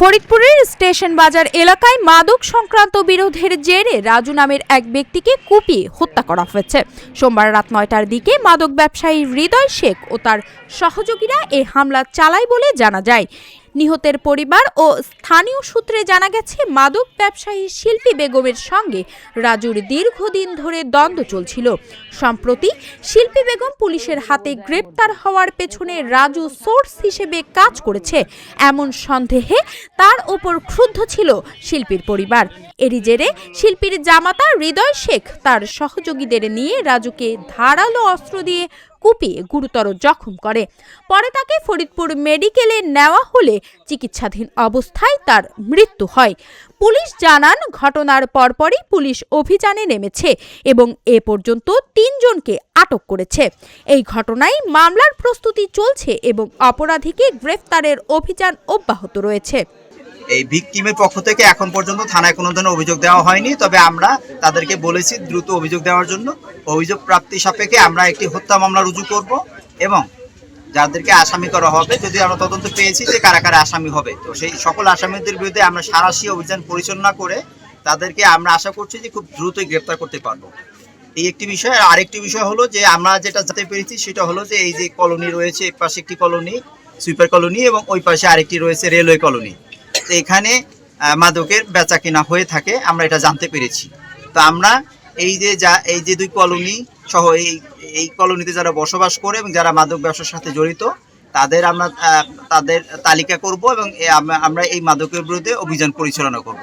ফরিদপুরের স্টেশন বাজার এলাকায় মাদক সংক্রান্ত বিরোধের জেরে রাজু নামের এক ব্যক্তিকে কুপিয়ে হত্যা করা হয়েছে। সোমবার রাত ৯টার দিকে মাদক ব্যবসায়ী হৃদয় শেখ ও তার সহযোগীরা এই হামলা চালায় বলে জানা যায়। নিহতের পরিবার ও স্থানীয় সূত্রে জানা গেছে, মাদক ব্যবসায়ী শিল্পী বেগমের সঙ্গে রাজুর দীর্ঘদিন ধরে দ্বন্দ্ব চলছিল। সম্প্রতি শিল্পী বেগম পুলিশের হাতে গ্রেপ্তার হওয়ার পেছনে রাজু সোর্স হিসেবে কাজ করেছে এমন সন্দেহে তার ওপর ক্ষুব্ধ ছিল শিল্পীর পরিবার। এরই জেরে শিল্পীর জামাতা হৃদয় শেখ তার সহযোগীদের নিয়ে রাজুকে ধারালো অস্ত্র দিয়ে কুপিয়ে গুরুতর জখম করে। পরে তাকে ফরিদপুর মেডিকেলে নেওয়া হলে চিকিৎসাধীন অবস্থায় তার মৃত্যু হয়। পুলিশ জানান, ঘটনার পরপরই পুলিশ অভিযানে নেমেছে এবং এ পর্যন্ত ৩ জনকে আটক করেছে। এই ঘটনায় মামলার প্রস্তুতি চলছে এবং অপরাধীকে গ্রেফতারের অভিযান অব্যাহত রয়েছে। এই ভিকটিমের পক্ষ থেকে এখন পর্যন্ত থানায় কোনো ধরনের অভিযোগ দেওয়া হয়নি, তবে আমরা তাদেরকে বলেছি দ্রুত অভিযোগ দেওয়ার জন্য। অভিযোগ প্রাপ্তি সাপেক্ষে আমরা একটি হত্যা মামলা রুজু করব এবং যাদেরকে আসামি করা হবে, যদি আমরা তদন্ত পেয়েছি যে কারা কারা আসামি হবে, তো সেই সকল আসামিদের বিরুদ্ধে আমরা সাঁড়াশি অভিযান পরিচালনা করে তাদেরকে আমরা আশা করছি যে খুব দ্রুতই গ্রেপ্তার করতে পারবো। এই একটি বিষয়। আর আরেকটি বিষয় হলো যে আমরা যেটা জানতে পেরেছি সেটা হলো যে এই যে কলোনি রয়েছে, এর পাশে একটি কলোনি সুইপার কলোনি এবং ওই পাশে আরেকটি রয়েছে রেলওয়ে কলোনি। তো এখানে মাদকের বেচা কেনা হয়ে থাকে, আমরা এটা জানতে পেরেছি। তো আমরা এই যে 2 কলোনি সহ এই কলোনিতে যারা বসবাস করে এবং যারা মাদক ব্যবসার সাথে জড়িত তাদের তালিকা করব এবং আমরা এই মাদকের বিরুদ্ধে অভিযান পরিচালনা করব।